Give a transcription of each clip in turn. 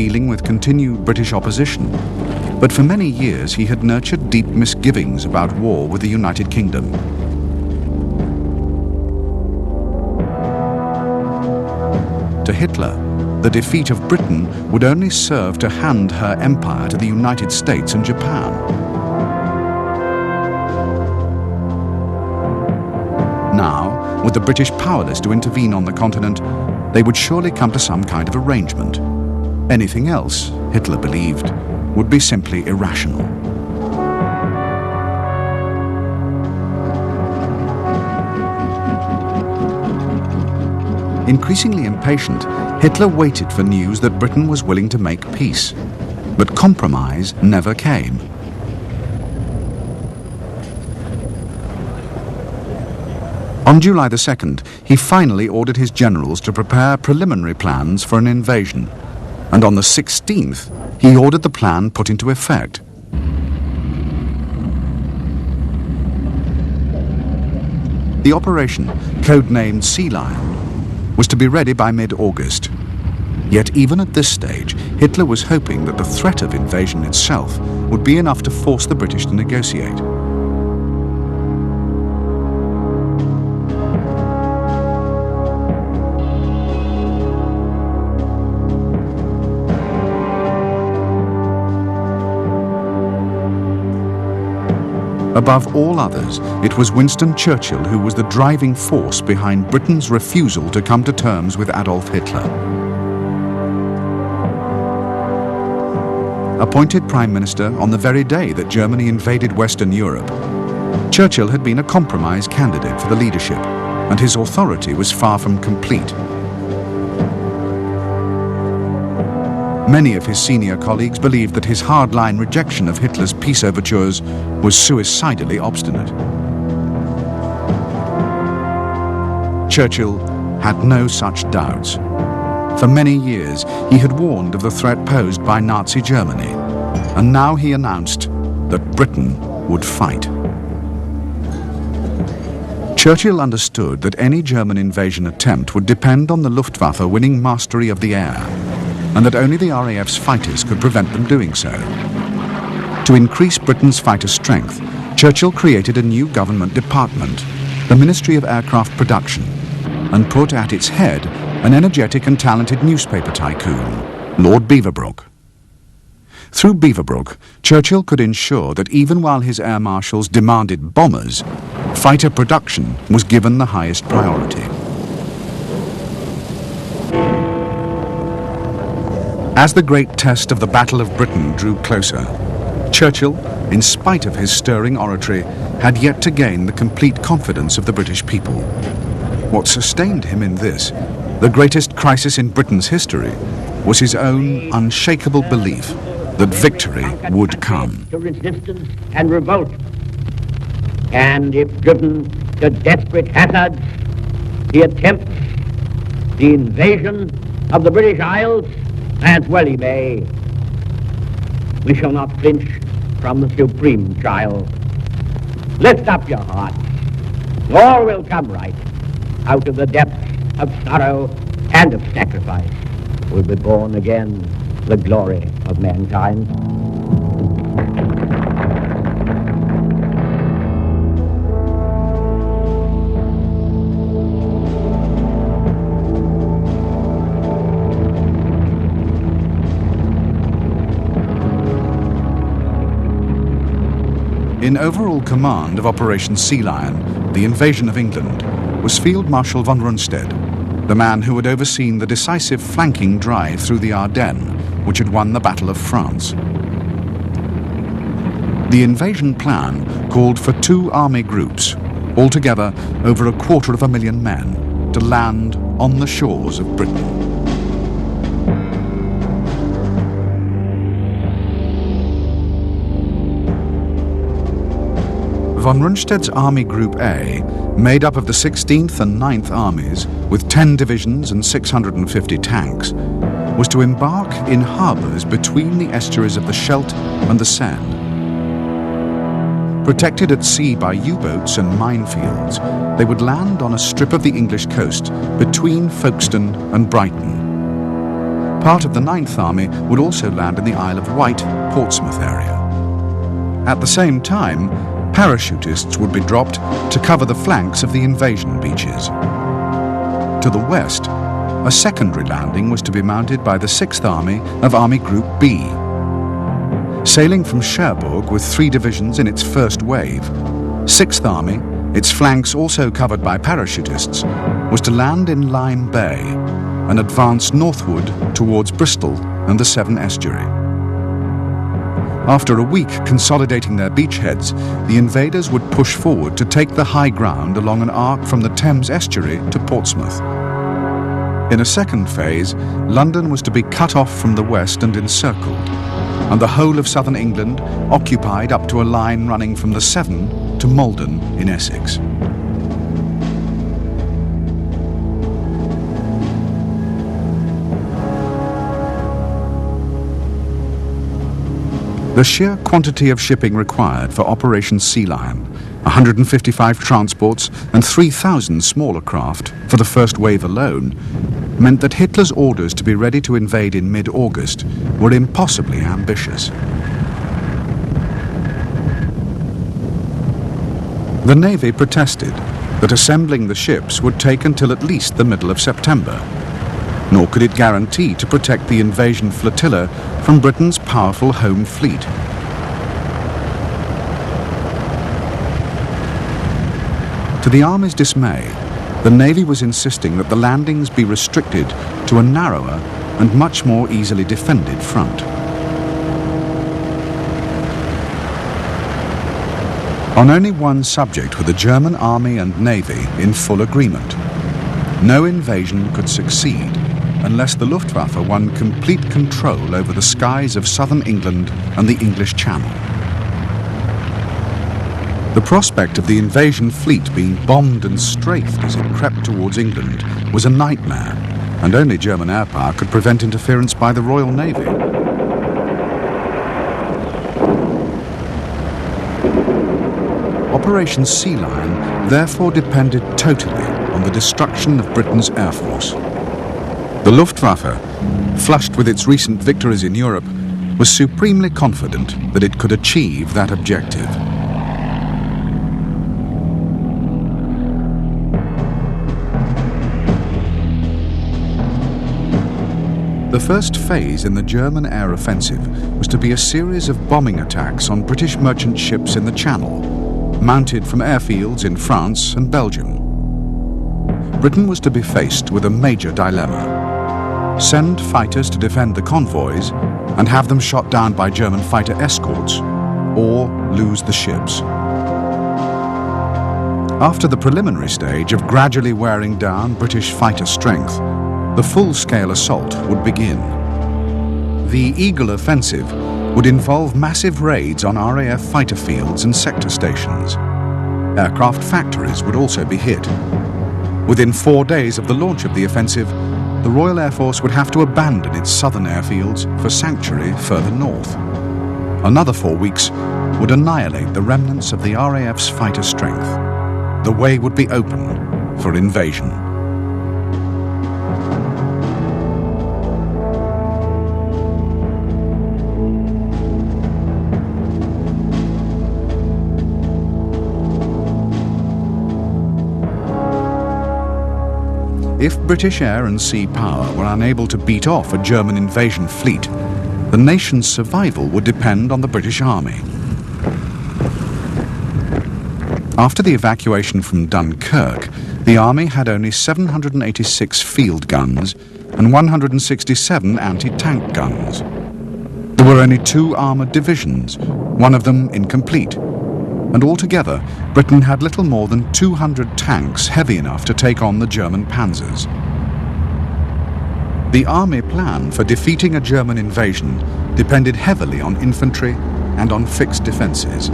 dealing with continued British opposition, but for many years he had nurtured deep misgivings about war with the United Kingdom. To Hitler, the defeat of Britain would only serve to hand her empire to the United States and Japan. Now, with the British powerless to intervene on the continent, they would surely come to some kind of arrangement. Anything else, Hitler believed, would be simply irrational. Increasingly impatient, Hitler waited for news that Britain was willing to make peace. But compromise never came. On July the 2nd, he finally ordered his generals to prepare preliminary plans for an invasion. And on the 16th, he ordered the plan put into effect. The operation, codenamed Sea Lion, was to be ready by mid-August. Yet even at this stage, Hitler was hoping that the threat of invasion itself would be enough to force the British to negotiate. Above all others, it was Winston Churchill who was the driving force behind Britain's refusal to come to terms with Adolf Hitler. Appointed Prime Minister on the very day that Germany invaded Western Europe, Churchill had been a compromise candidate for the leadership, and his authority was far from complete. Many of his senior colleagues believed that his hardline rejection of Hitler's peace overtures was suicidally obstinate. Churchill had no such doubts. For many years, he had warned of the threat posed by Nazi Germany, and now he announced that Britain would fight. Churchill understood that any German invasion attempt would depend on the Luftwaffe winning mastery of the air, and that only the RAF's fighters could prevent them doing so. To increase Britain's fighter strength, Churchill created a new government department, the Ministry of Aircraft Production, and put at its head an energetic and talented newspaper tycoon, Lord Beaverbrook. Through Beaverbrook, Churchill could ensure that even while his air marshals demanded bombers, fighter production was given the highest priority. As the great test of the Battle of Britain drew closer, Churchill, in spite of his stirring oratory, had yet to gain the complete confidence of the British people. What sustained him in this, the greatest crisis in Britain's history, was his own unshakable belief that victory would come. To resistance and revolt, and if driven to desperate hazards, he attempts the invasion of the British Isles, as well he may. We shall not flinch from the supreme trial. Lift up your hearts. All will come right. Out of the depths of sorrow and of sacrifice will be born again the glory of mankind. In overall command of Operation Sea Lion, the invasion of England, was Field Marshal von Rundstedt, the man who had overseen the decisive flanking drive through the Ardennes, which had won the Battle of France. The invasion plan called for 2 army groups, altogether over 250,000 men, to land on the shores of Britain. Von Rundstedt's Army Group A, made up of the 16th and 9th Armies, with 10 divisions and 650 tanks, was to embark in harbours between the estuaries of the Scheldt and the Seine. Protected at sea by U-boats and minefields, they would land on a strip of the English coast between Folkestone and Brighton. Part of the 9th Army would also land in the Isle of Wight, Portsmouth area. At the same time, parachutists would be dropped to cover the flanks of the invasion beaches. To the west, a secondary landing was to be mounted by the 6th Army of Army Group B. Sailing from Cherbourg with 3 divisions in its first wave, 6th Army, its flanks also covered by parachutists, was to land in Lyme Bay and advance northward towards Bristol and the Severn Estuary. After a week consolidating their beachheads, the invaders would push forward to take the high ground along an arc from the Thames Estuary to Portsmouth. In a second phase, London was to be cut off from the west and encircled, and the whole of southern England occupied up to a line running from the Severn to Malden in Essex. The sheer quantity of shipping required for Operation Sea Lion, 155 transports and 3,000 smaller craft for the first wave alone, meant that Hitler's orders to be ready to invade in mid-August were impossibly ambitious. The Navy protested that assembling the ships would take until at least the middle of September, nor could it guarantee to protect the invasion flotilla from Britain's powerful home fleet. To the Army's dismay, the Navy was insisting that the landings be restricted to a narrower and much more easily defended front. On only one subject were the German Army and Navy in full agreement. No invasion could succeed unless the Luftwaffe won complete control over the skies of southern England and the English Channel. The prospect of the invasion fleet being bombed and strafed as it crept towards England was a nightmare, and only German air power could prevent interference by the Royal Navy. Operation Sea Lion therefore depended totally on the destruction of Britain's air force. The Luftwaffe, flushed with its recent victories in Europe, was supremely confident that it could achieve that objective. The first phase in the German air offensive was to be a series of bombing attacks on British merchant ships in the Channel, mounted from airfields in France and Belgium. Britain was to be faced with a major dilemma: send fighters to defend the convoys and have them shot down by German fighter escorts, or lose the ships. After the preliminary stage of gradually wearing down British fighter strength, the full-scale assault would begin. The Eagle Offensive would involve massive raids on RAF fighter fields and sector stations. Aircraft factories would also be hit. Within 4 days of the launch of the offensive, the Royal Air Force would have to abandon its southern airfields for sanctuary further north. Another 4 weeks would annihilate the remnants of the RAF's fighter strength. The way would be open for invasion. If British air and sea power were unable to beat off a German invasion fleet, the nation's survival would depend on the British Army. After the evacuation from Dunkirk, the Army had only 786 field guns and 167 anti-tank guns. There were only 2 armoured divisions, one of them incomplete, and altogether Britain had little more than 200 tanks heavy enough to take on the German panzers. The Army plan for defeating a German invasion depended heavily on infantry and on fixed defences.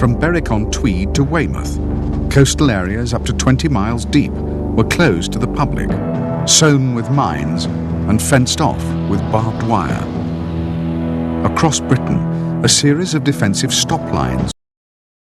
From Berwick-on-Tweed to Weymouth, coastal areas up to 20 miles deep were closed to the public, sown with mines and fenced off with barbed wire. Across Britain, a series of defensive stop lines